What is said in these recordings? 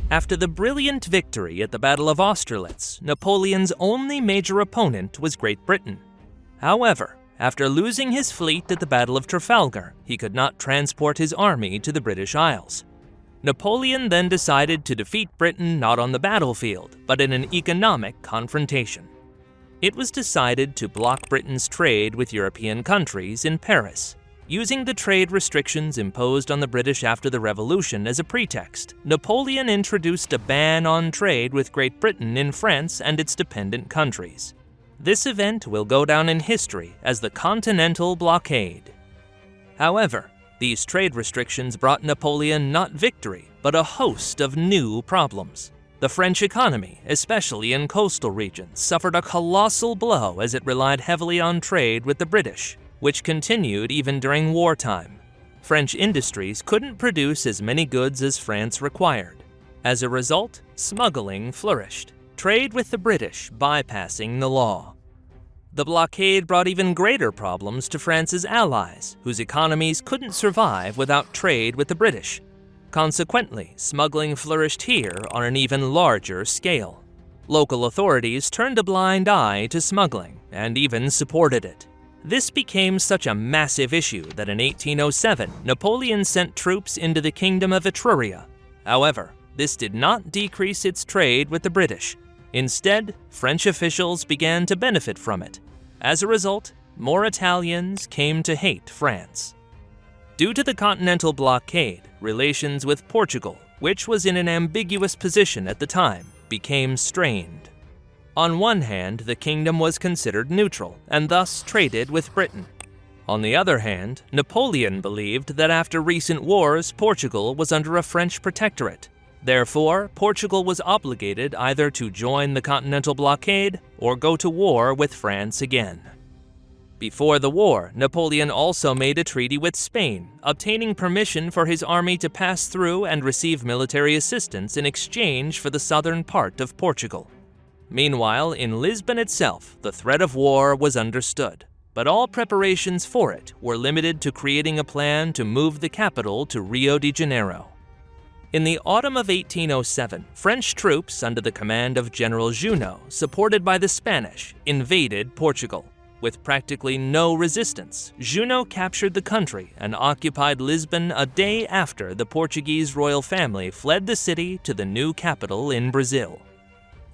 After the brilliant victory at the Battle of Austerlitz, Napoleon's only major opponent was Great Britain. However, after losing his fleet at the Battle of Trafalgar, he could not transport his army to the British Isles. Napoleon then decided to defeat Britain not on the battlefield, but in an economic confrontation. It was decided to block Britain's trade with European countries in Paris. Using the trade restrictions imposed on the British after the Revolution as a pretext, Napoleon introduced a ban on trade with Great Britain in France and its dependent countries. This event will go down in history as the Continental Blockade. However, these trade restrictions brought Napoleon not victory, but a host of new problems. The French economy, especially in coastal regions, suffered a colossal blow as it relied heavily on trade with the British, which continued even during wartime. French industries couldn't produce as many goods as France required. As a result, smuggling flourished, trade with the British bypassing the law. The blockade brought even greater problems to France's allies, whose economies couldn't survive without trade with the British. Consequently, smuggling flourished here on an even larger scale. Local authorities turned a blind eye to smuggling and even supported it. This became such a massive issue that in 1807, Napoleon sent troops into the Kingdom of Etruria. However, this did not decrease its trade with the British. Instead, French officials began to benefit from it. As a result, more Italians came to hate France. Due to the Continental Blockade, relations with Portugal, which was in an ambiguous position at the time, became strained. On one hand, the kingdom was considered neutral and thus traded with Britain. On the other hand, Napoleon believed that after recent wars, Portugal was under a French protectorate. Therefore, Portugal was obligated either to join the Continental Blockade or go to war with France again. Before the war, Napoleon also made a treaty with Spain, obtaining permission for his army to pass through and receive military assistance in exchange for the southern part of Portugal. Meanwhile, in Lisbon itself, the threat of war was understood, but all preparations for it were limited to creating a plan to move the capital to Rio de Janeiro. In the autumn of 1807, French troops under the command of General Junot, supported by the Spanish, invaded Portugal. With practically no resistance, Junot captured the country and occupied Lisbon a day after the Portuguese royal family fled the city to the new capital in Brazil.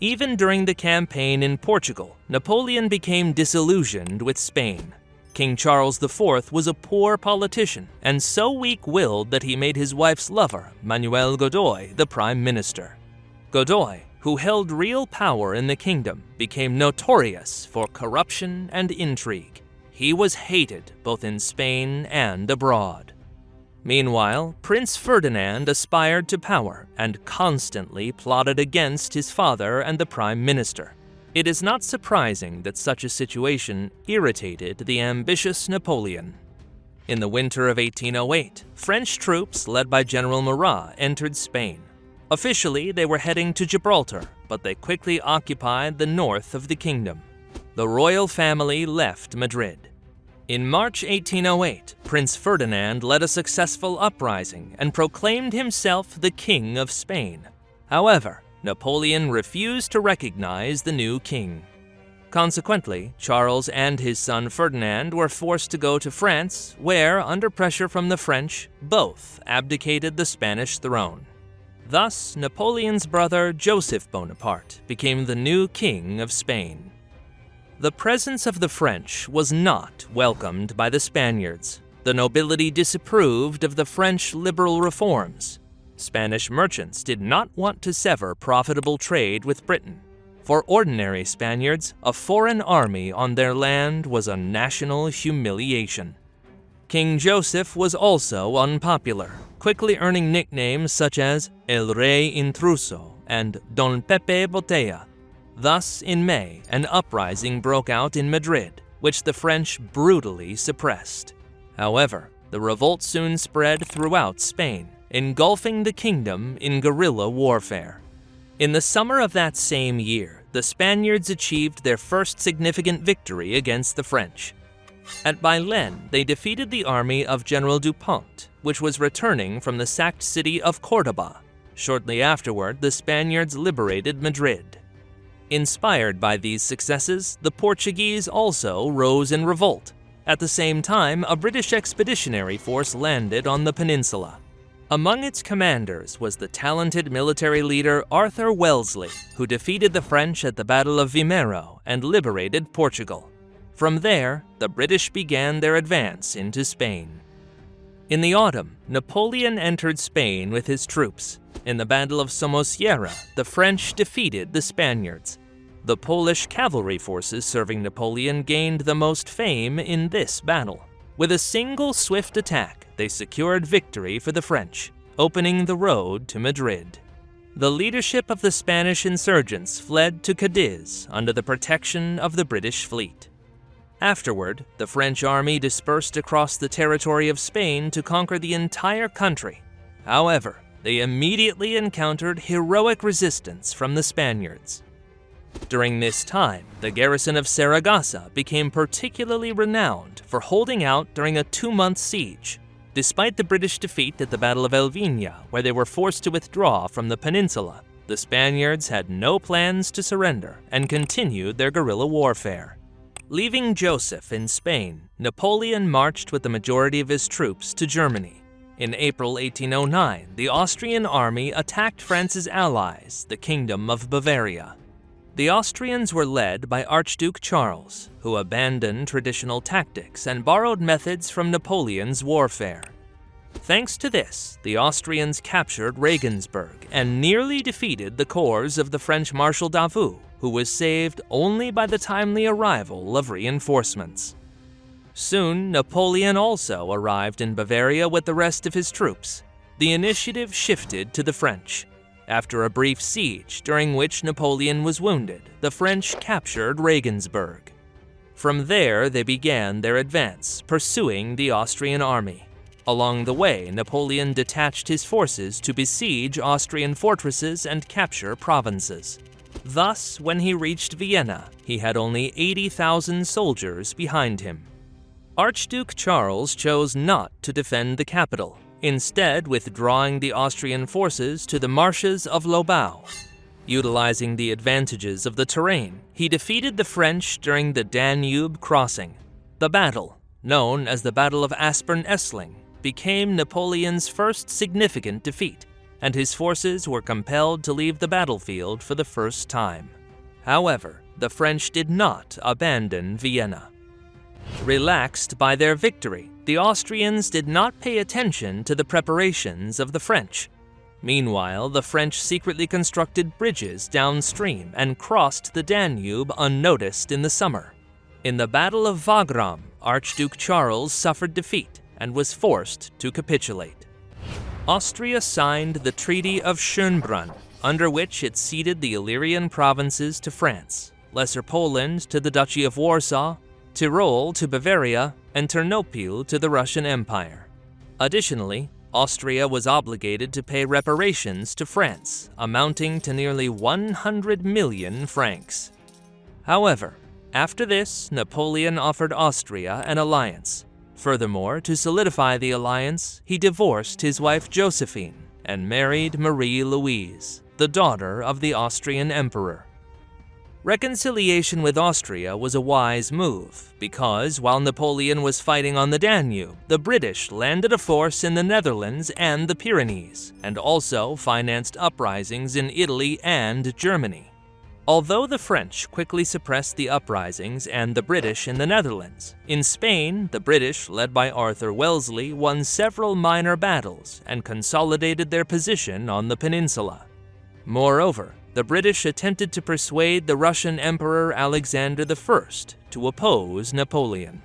Even during the campaign in Portugal, Napoleon became disillusioned with Spain. King Charles IV was a poor politician and so weak-willed that he made his wife's lover, Manuel Godoy, the prime minister. Godoy, who held real power in the kingdom, became notorious for corruption and intrigue. He was hated both in Spain and abroad. Meanwhile, Prince Ferdinand aspired to power and constantly plotted against his father and the prime minister. It is not surprising that such a situation irritated the ambitious Napoleon. In the winter of 1808, French troops led by General Murat entered Spain. Officially, they were heading to Gibraltar, but they quickly occupied the north of the kingdom. The royal family left Madrid. In March 1808, Prince Ferdinand led a successful uprising and proclaimed himself the King of Spain. However, Napoleon refused to recognize the new king. Consequently, Charles and his son Ferdinand were forced to go to France, where, under pressure from the French, both abdicated the Spanish throne. Thus, Napoleon's brother Joseph Bonaparte became the new king of Spain. The presence of the French was not welcomed by the Spaniards. The nobility disapproved of the French liberal reforms. Spanish merchants did not want to sever profitable trade with Britain. For ordinary Spaniards, a foreign army on their land was a national humiliation. King Joseph was also unpopular, quickly earning nicknames such as El Rey Intruso and Don Pepe Botella. Thus, in May, an uprising broke out in Madrid, which the French brutally suppressed. However, the revolt soon spread throughout Spain, engulfing the kingdom in guerrilla warfare. In the summer of that same year, the Spaniards achieved their first significant victory against the French. At Bailen, they defeated the army of General Dupont, which was returning from the sacked city of Córdoba. Shortly afterward, the Spaniards liberated Madrid. Inspired by these successes, the Portuguese also rose in revolt. At the same time, a British expeditionary force landed on the peninsula. Among its commanders was the talented military leader Arthur Wellesley, who defeated the French at the Battle of Vimeiro and liberated Portugal. From there, the British began their advance into Spain. In the autumn, Napoleon entered Spain with his troops. In the Battle of Somosierra, the French defeated the Spaniards. The Polish cavalry forces serving Napoleon gained the most fame in this battle. With a single swift attack, they secured victory for the French, opening the road to Madrid. The leadership of the Spanish insurgents fled to Cadiz under the protection of the British fleet. Afterward, the French army dispersed across the territory of Spain to conquer the entire country. However, they immediately encountered heroic resistance from the Spaniards. During this time, the garrison of Saragossa became particularly renowned for holding out during a 2-month siege. Despite the British defeat at the Battle of Elvina, where they were forced to withdraw from the peninsula, the Spaniards had no plans to surrender and continued their guerrilla warfare. Leaving Joseph in Spain, Napoleon marched with the majority of his troops to Germany. In April 1809, the Austrian army attacked France's allies, the Kingdom of Bavaria. The Austrians were led by Archduke Charles, who abandoned traditional tactics and borrowed methods from Napoleon's warfare. Thanks to this, the Austrians captured Regensburg and nearly defeated the corps of the French Marshal Davout, who was saved only by the timely arrival of reinforcements. Soon, Napoleon also arrived in Bavaria with the rest of his troops. The initiative shifted to the French. After a brief siege, during which Napoleon was wounded, the French captured Regensburg. From there, they began their advance, pursuing the Austrian army. Along the way, Napoleon detached his forces to besiege Austrian fortresses and capture provinces. Thus, when he reached Vienna, he had only 80,000 soldiers behind him. Archduke Charles chose not to defend the capital, instead withdrawing the Austrian forces to the marshes of Lobau. Utilizing the advantages of the terrain, he defeated the French during the Danube crossing. The battle, known as the Battle of Aspern-Essling, became Napoleon's first significant defeat, and his forces were compelled to leave the battlefield for the first time. However, the French did not abandon Vienna. Relaxed by their victory, the Austrians did not pay attention to the preparations of the French. Meanwhile, the French secretly constructed bridges downstream and crossed the Danube unnoticed in the summer. In the Battle of Wagram, Archduke Charles suffered defeat and was forced to capitulate. Austria signed the Treaty of Schönbrunn, under which it ceded the Illyrian provinces to France, Lesser Poland to the Duchy of Warsaw, Tyrol to Bavaria, and Ternopil to the Russian Empire. Additionally, Austria was obligated to pay reparations to France, amounting to nearly 100 million francs. However, after this, Napoleon offered Austria an alliance. Furthermore, to solidify the alliance, he divorced his wife Josephine and married Marie-Louise, the daughter of the Austrian emperor. Reconciliation with Austria was a wise move because, while Napoleon was fighting on the Danube, the British landed a force in the Netherlands and the Pyrenees, and also financed uprisings in Italy and Germany. Although the French quickly suppressed the uprisings and the British in the Netherlands, in Spain, the British, led by Arthur Wellesley, won several minor battles and consolidated their position on the peninsula. Moreover, the British attempted to persuade the Russian Emperor Alexander I to oppose Napoleon.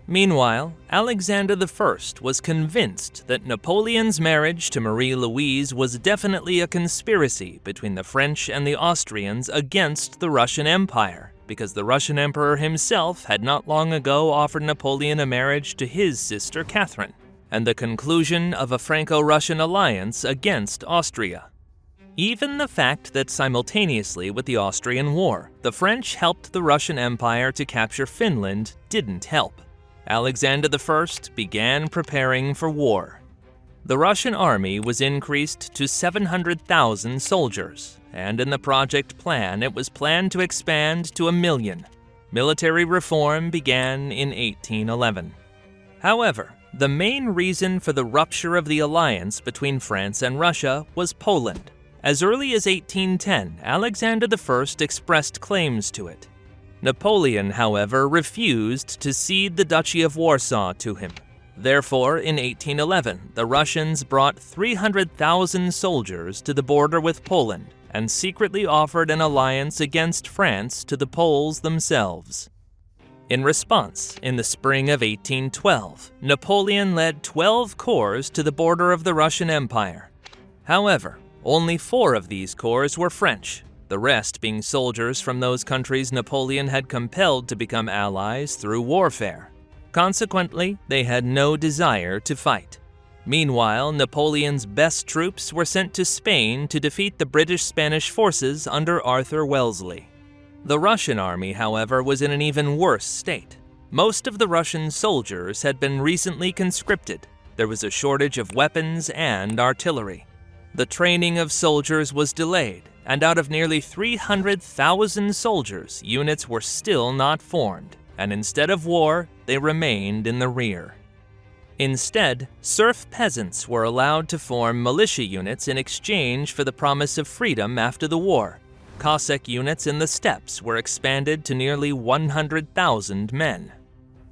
Meanwhile, Alexander I was convinced that Napoleon's marriage to Marie-Louise was definitely a conspiracy between the French and the Austrians against the Russian Empire, because the Russian Emperor himself had not long ago offered Napoleon a marriage to his sister Catherine, and the conclusion of a Franco-Russian alliance against Austria. Even the fact that simultaneously with the Austrian War, the French helped the Russian Empire to capture Finland didn't help. Alexander I began preparing for war. The Russian army was increased to 700,000 soldiers, and in the project plan it was planned to expand to 1 million. Military reform began in 1811. However, the main reason for the rupture of the alliance between France and Russia was Poland. As early as 1810, Alexander I expressed claims to it. Napoleon, however, refused to cede the Duchy of Warsaw to him. Therefore, in 1811, the Russians brought 300,000 soldiers to the border with Poland and secretly offered an alliance against France to the Poles themselves. In response, in the spring of 1812, Napoleon led 12 corps to the border of the Russian Empire. However, only 4 of these corps were French, the rest being soldiers from those countries Napoleon had compelled to become allies through warfare. Consequently, they had no desire to fight. Meanwhile, Napoleon's best troops were sent to Spain to defeat the British-Spanish forces under Arthur Wellesley. The Russian army, however, was in an even worse state. Most of the Russian soldiers had been recently conscripted. There was a shortage of weapons and artillery. The training of soldiers was delayed, and out of nearly 300,000 soldiers, units were still not formed, and instead of war, they remained in the rear. Instead, serf peasants were allowed to form militia units in exchange for the promise of freedom after the war. Cossack units in the steppes were expanded to nearly 100,000 men.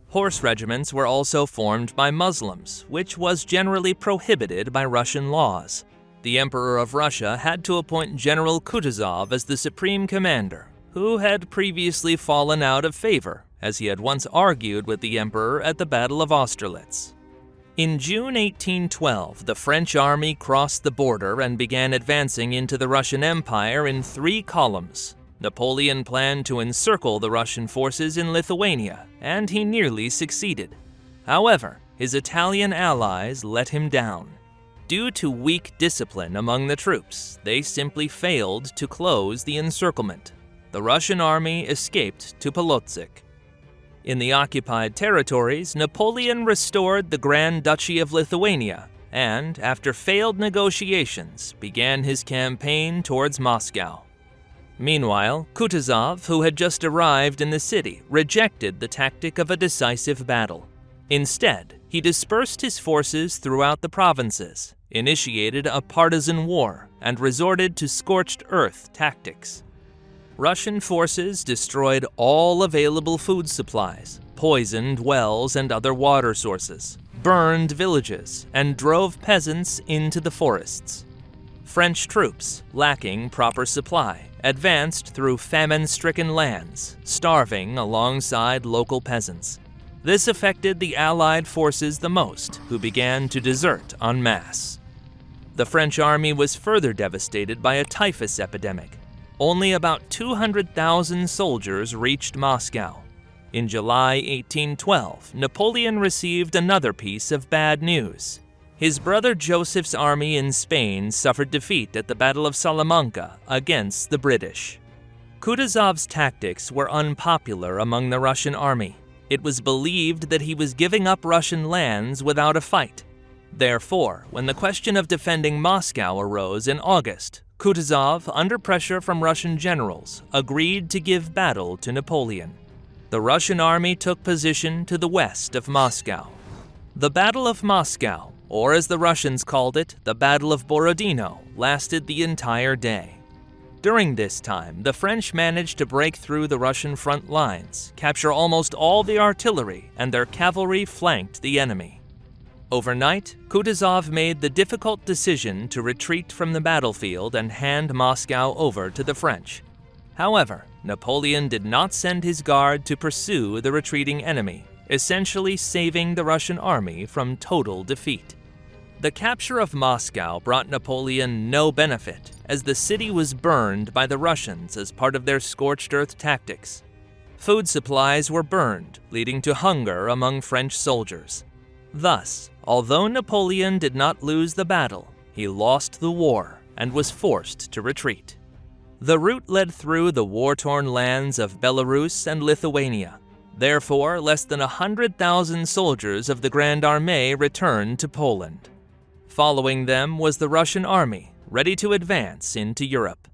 Horse regiments were also formed by Muslims, which was generally prohibited by Russian laws. The Emperor of Russia had to appoint General Kutuzov as the supreme commander, who had previously fallen out of favor, as he had once argued with the Emperor at the Battle of Austerlitz. In June 1812, the French army crossed the border and began advancing into the Russian Empire in 3 columns. Napoleon planned to encircle the Russian forces in Lithuania, and he nearly succeeded. However, his Italian allies let him down. Due to weak discipline among the troops, they simply failed to close the encirclement. The Russian army escaped to Polotsk. In the occupied territories, Napoleon restored the Grand Duchy of Lithuania and, after failed negotiations, began his campaign towards Moscow. Meanwhile, Kutuzov, who had just arrived in the city, rejected the tactic of a decisive battle. Instead, he dispersed his forces throughout the provinces, initiated a partisan war, and resorted to scorched earth tactics. Russian forces destroyed all available food supplies, poisoned wells and other water sources, burned villages, and drove peasants into the forests. French troops, lacking proper supply, advanced through famine-stricken lands, starving alongside local peasants. This affected the Allied forces the most, who began to desert en masse. The French army was further devastated by a typhus epidemic. Only about 200,000 soldiers reached Moscow. In July 1812, Napoleon received another piece of bad news. His brother Joseph's army in Spain suffered defeat at the Battle of Salamanca against the British. Kutuzov's tactics were unpopular among the Russian army. It was believed that he was giving up Russian lands without a fight. Therefore, when the question of defending Moscow arose in August, Kutuzov, under pressure from Russian generals, agreed to give battle to Napoleon. The Russian army took position to the west of Moscow. The Battle of Moscow, or as the Russians called it, the Battle of Borodino, lasted the entire day. During this time, the French managed to break through the Russian front lines, capture almost all the artillery, and their cavalry flanked the enemy. Overnight, Kutuzov made the difficult decision to retreat from the battlefield and hand Moscow over to the French. However, Napoleon did not send his guard to pursue the retreating enemy, essentially saving the Russian army from total defeat. The capture of Moscow brought Napoleon no benefit, as the city was burned by the Russians as part of their scorched earth tactics. Food supplies were burned, leading to hunger among French soldiers. Thus, although Napoleon did not lose the battle, he lost the war and was forced to retreat. The route led through the war-torn lands of Belarus and Lithuania. Therefore, less than 100,000 soldiers of the Grand Armée returned to Poland. Following them was the Russian army, ready to advance into Europe.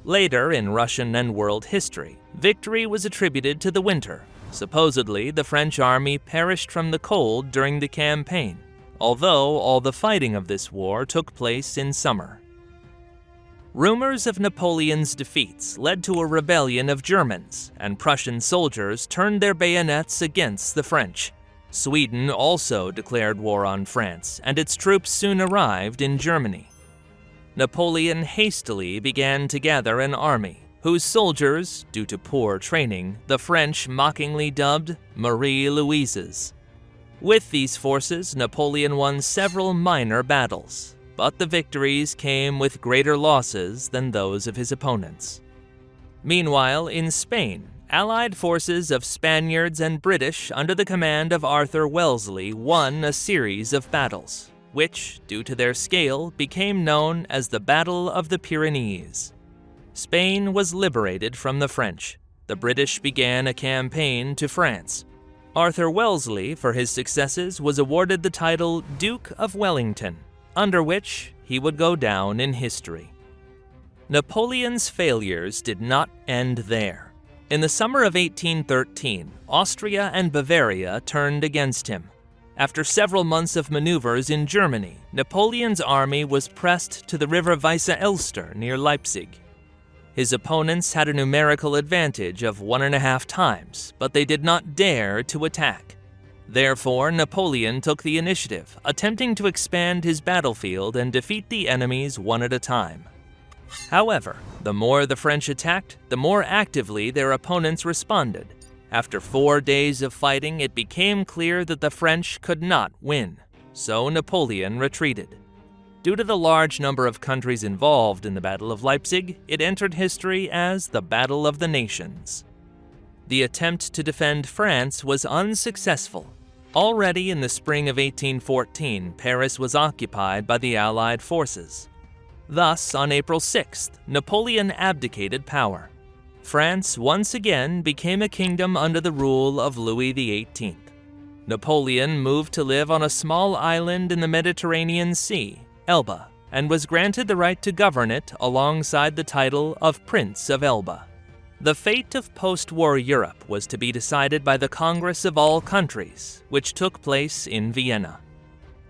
Later in Russian and world history, victory was attributed to the winter. Supposedly, the French army perished from the cold during the campaign, although all the fighting of this war took place in summer. Rumors of Napoleon's defeats led to a rebellion of Germans, and Prussian soldiers turned their bayonets against the French. Sweden also declared war on France, and its troops soon arrived in Germany. Napoleon hastily began to gather an army, whose soldiers, due to poor training, the French mockingly dubbed Marie-Louises. With these forces, Napoleon won several minor battles, but the victories came with greater losses than those of his opponents. Meanwhile, in Spain, Allied forces of Spaniards and British under the command of Arthur Wellesley won a series of battles, which, due to their scale, became known as the Battle of the Pyrenees. Spain was liberated from the French. The British began a campaign to France. Arthur Wellesley, for his successes, was awarded the title Duke of Wellington, under which he would go down in history. Napoleon's failures did not end there. In the summer of 1813, Austria and Bavaria turned against him. After several months of maneuvers in Germany, Napoleon's army was pressed to the river Weisse Elster near Leipzig. His opponents had a numerical advantage of 1.5 times, but they did not dare to attack. Therefore, Napoleon took the initiative, attempting to expand his battlefield and defeat the enemies one at a time. However, the more the French attacked, the more actively their opponents responded. After 4 days of fighting, it became clear that the French could not win, so Napoleon retreated. Due to the large number of countries involved in the Battle of Leipzig, it entered history as the Battle of the Nations. The attempt to defend France was unsuccessful. Already in the spring of 1814, Paris was occupied by the Allied forces. Thus, on April 6th, Napoleon abdicated power. France once again became a kingdom under the rule of Louis XVIII. Napoleon moved to live on a small island in the Mediterranean Sea, Elba, and was granted the right to govern it alongside the title of Prince of Elba. The fate of post-war Europe was to be decided by the Congress of All Countries, which took place in Vienna.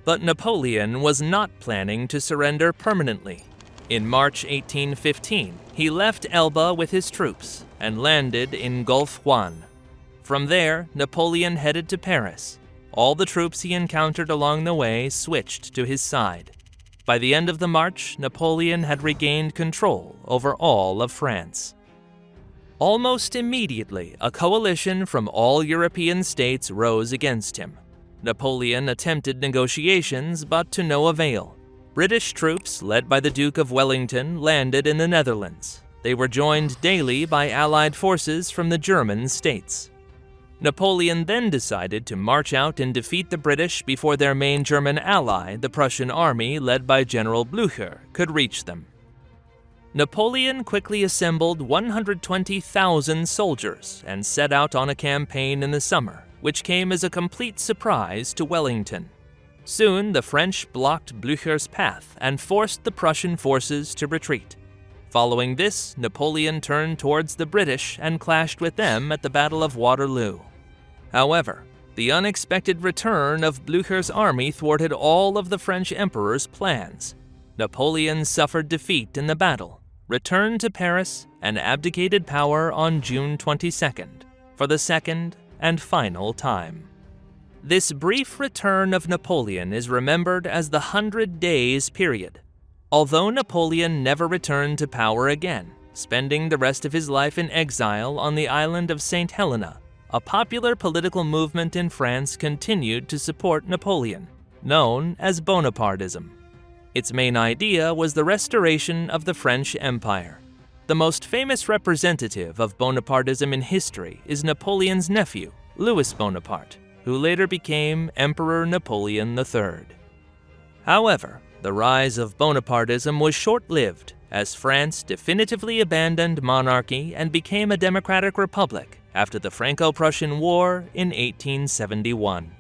But Napoleon was not planning to surrender permanently. In March 1815, he left Elba with his troops and landed in Gulf Juan. From there, Napoleon headed to Paris. All the troops he encountered along the way switched to his side. By the end of the march, Napoleon had regained control over all of France. Almost immediately, a coalition from all European states rose against him. Napoleon attempted negotiations, but to no avail. British troops, led by the Duke of Wellington, landed in the Netherlands. They were joined daily by Allied forces from the German states. Napoleon then decided to march out and defeat the British before their main German ally, the Prussian army led by General Blücher, could reach them. Napoleon quickly assembled 120,000 soldiers and set out on a campaign in the summer, which came as a complete surprise to Wellington. Soon, the French blocked Blücher's path and forced the Prussian forces to retreat. Following this, Napoleon turned towards the British and clashed with them at the Battle of Waterloo. However, the unexpected return of Blücher's army thwarted all of the French emperor's plans. Napoleon suffered defeat in the battle, returned to Paris, and abdicated power on June 22nd, for the second and final time. This brief return of Napoleon is remembered as the 100 Days period. Although Napoleon never returned to power again, spending the rest of his life in exile on the island of St. Helena, a popular political movement in France continued to support Napoleon, known as Bonapartism. Its main idea was the restoration of the French Empire. The most famous representative of Bonapartism in history is Napoleon's nephew, Louis Bonaparte, who later became Emperor Napoleon III. However, the rise of Bonapartism was short-lived, as France definitively abandoned monarchy and became a democratic republic after the Franco-Prussian War in 1871.